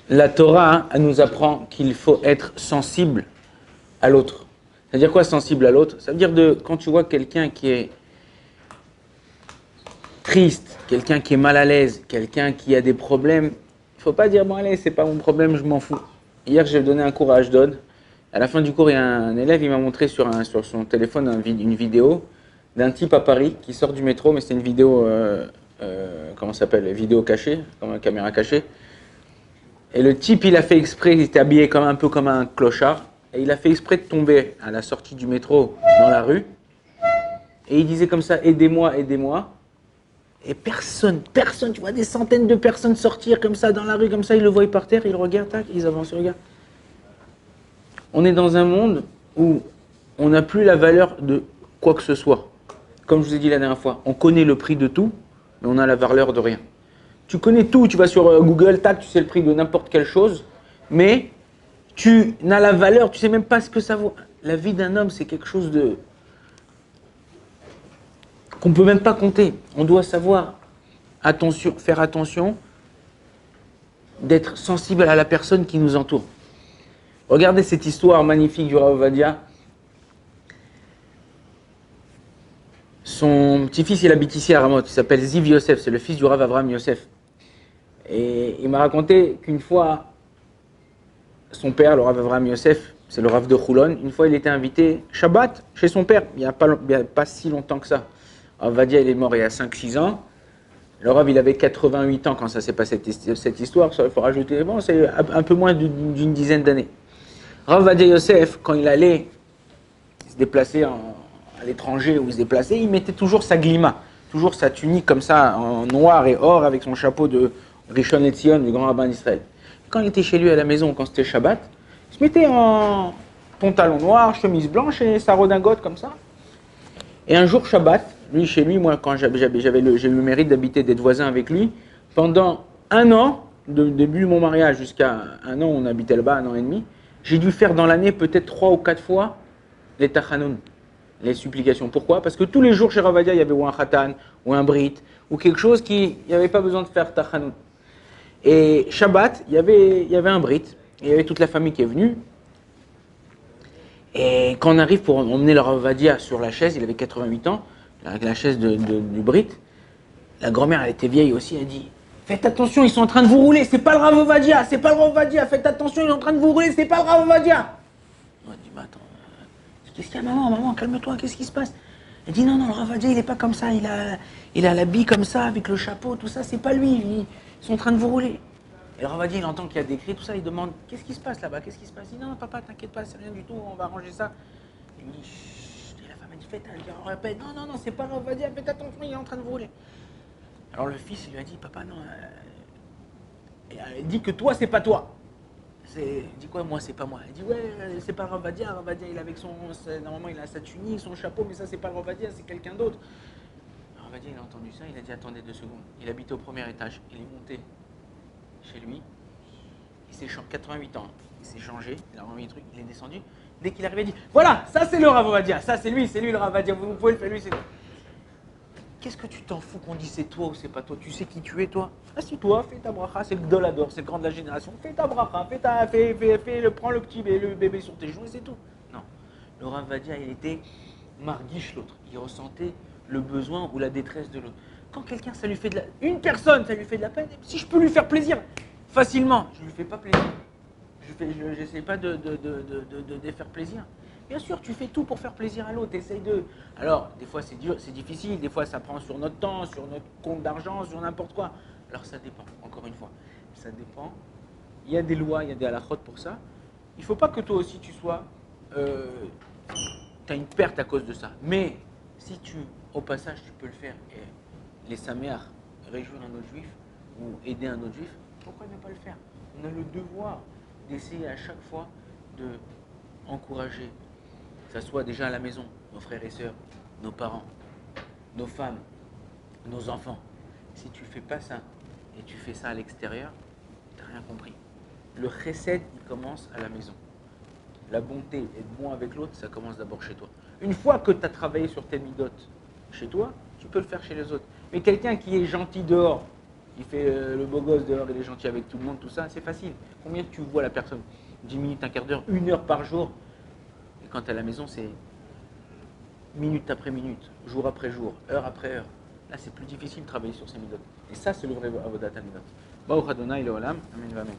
La Torah, elle nous apprend qu'il faut être sensible à l'autre. C'est-à-dire quoi sensible à l'autre? Ça veut dire quand tu vois quelqu'un qui est triste, quelqu'un qui est mal à l'aise, quelqu'un qui a des problèmes, il ne faut pas dire bon allez, c'est pas mon problème, je m'en fous. Hier, j'ai donné un cours à Ashdod. À la fin du cours, il y a un élève, il m'a montré sur son téléphone une vidéo d'un type à Paris qui sort du métro, mais c'est une vidéo, comment ça s'appelle, vidéo cachée, comme une caméra cachée. Et le type, il a fait exprès, il était habillé un peu comme un clochard, et il a fait exprès de tomber à la sortie du métro dans la rue. Et il disait comme ça, aidez-moi, aidez-moi. Et personne, tu vois des centaines de personnes sortir comme ça dans la rue, comme ça, ils le voient par terre, ils le regardent, tac, ils avancent, ils regardent. On est dans un monde où on n'a plus la valeur de quoi que ce soit. Comme je vous ai dit la dernière fois, on connaît le prix de tout, mais on a la valeur de rien. Tu connais tout, tu vas sur Google, tac, tu sais le prix de n'importe quelle chose, mais tu n'as la valeur, tu sais même pas ce que ça vaut. La vie d'un homme, c'est quelque chose de qu'on ne peut même pas compter. On doit savoir faire attention, d'être sensible à la personne qui nous entoure. Regardez cette histoire magnifique du Rav Ovadia. Son petit-fils, il habite ici à Ramot, il s'appelle Ziv Yosef, c'est le fils du Rav Avraham Yosef. Et il m'a raconté qu'une fois, son père, le Rav Avraham Yosef, c'est le Rav de Choulon, une fois il était invité Shabbat chez son père, il n'y a pas si longtemps que ça. Rav Ovadia, il est mort il y a 5-6 ans. Le Rav, il avait 88 ans quand ça s'est passé cette histoire, il faut rajouter, bon, c'est un peu moins d'une dizaine d'années. Rav Ovadia Yosef, quand il allait se déplacer à l'étranger ou se déplacer, il mettait toujours sa glima, toujours sa tunique comme ça, en noir et or, avec son chapeau de Rishon LeZion, du grand rabbin d'Israël. Quand il était chez lui à la maison, quand c'était Shabbat, il se mettait en pantalon noir, chemise blanche et sa redingote comme ça. Et un jour Shabbat, lui chez lui, moi quand j'ai eu le mérite d'habiter, d'être voisin avec lui, pendant un an, de début de mon mariage jusqu'à un an, on habitait là-bas, un an et demi, j'ai dû faire dans l'année peut-être 3 ou 4 fois les tachanoun, les supplications. Pourquoi? Parce que tous les jours chez Rav Ovadia, il y avait ou un khatan, ou un brit, ou quelque chose qui, il n'y avait pas besoin de faire tachanoun. Et Shabbat, il y avait un brit, et il y avait toute la famille qui est venue. Et quand on arrive pour emmener le Rav Ovadia sur la chaise, il avait 88 ans, la chaise du brit, la grand-mère, elle était vieille aussi, elle dit « Faites attention, ils sont en train de vous rouler, c'est pas le Rav Ovadia, c'est pas le Rav Ovadia, faites attention, ils sont en train de vous rouler, c'est pas le Rav Ovadia !» On dit « Mais attends, qu'est-ce qu'il y a maman, calme-toi, qu'est-ce qui se passe ?» Elle dit « Non, le Rav Ovadia, il est pas comme ça, il a l'habit comme ça, avec le chapeau, tout ça, c'est pas lui, ils sont en train de vous rouler. » Et le Rav Ovadia, il entend qu'il y a des cris, tout ça, il demande « Qu'est-ce qui se passe là-bas, qu'est-ce qui se passe ?» Il dit « Non, papa, t'inquiète pas, c'est rien du tout, on va arranger ça. » Il dit « Chut !» Et la femme, elle dit « Faites, on répète, non, c'est pas le Rav Ovadia, faites attention, il est en train de vous rouler. » Alors le fils, il lui a dit « Papa, non, elle dit que toi, c'est pas toi. » Il dit quoi, moi, c'est pas moi. Il dit ouais, c'est pas Rav Ovadia. Rav Ovadia, il a avec normalement, il a sa tunique, son chapeau, mais ça, c'est pas Rav Ovadia, c'est quelqu'un d'autre. Rav Ovadia, il a entendu ça, il a dit attendez 2 secondes. Il habitait au premier étage, il est monté chez lui, il s'est 88 ans, il s'est changé, il a remis le truc, il est descendu. Dès qu'il est arrivé, il dit voilà, ça c'est le Rav Ovadia, ça c'est lui le Rav Ovadia, vous pouvez le faire, lui c'est lui. Qu'est-ce que tu t'en fous qu'on dise c'est toi ou c'est pas toi? Tu sais qui tu es, toi? Assis-toi, fais ta bracha, c'est le Gdolador, c'est le grand de la génération. Fais ta bracha, prends le petit le bébé sur tes joues et c'est tout. Non. Le Rav Ovadia, il était marguiche l'autre. Il ressentait le besoin ou la détresse de l'autre. Quand quelqu'un, ça lui fait une personne, ça lui fait de la peine, si je peux lui faire plaisir facilement, je lui fais pas plaisir. J'essaie pas de faire plaisir. Bien sûr, tu fais tout pour faire plaisir à l'autre, essaye de... Alors, des fois c'est dur, c'est difficile, des fois ça prend sur notre temps, sur notre compte d'argent, sur n'importe quoi. Alors ça dépend, encore une fois, ça dépend. Il y a des lois, il y a des halakhot pour ça. Il ne faut pas que toi aussi tu sois... tu as une perte à cause de ça. Mais si au passage, tu peux le faire et les saméach, réjouir un autre juif ou aider un autre juif, pourquoi ne pas le faire? On a le devoir d'essayer à chaque fois de encourager, que ce soit déjà à la maison, nos frères et sœurs, nos parents, nos femmes, nos enfants. Si tu ne fais pas ça et tu fais ça à l'extérieur, tu n'as rien compris. Le chesed, il commence à la maison. La bonté, être bon avec l'autre, ça commence d'abord chez toi. Une fois que tu as travaillé sur tes midotes chez toi, tu peux le faire chez les autres. Mais quelqu'un qui est gentil dehors, il fait le beau gosse dehors, il est gentil avec tout le monde, tout ça, c'est facile. Combien tu vois la personne? 10 minutes, un quart d'heure, 1 heure par jour. Et quand tu es à la maison, c'est minute après minute, jour après jour, heure après heure. Là, c'est plus difficile de travailler sur ces midot. Et ça, c'est le vrai avodat midot. Baruch Adonai, le olam, amen, amen.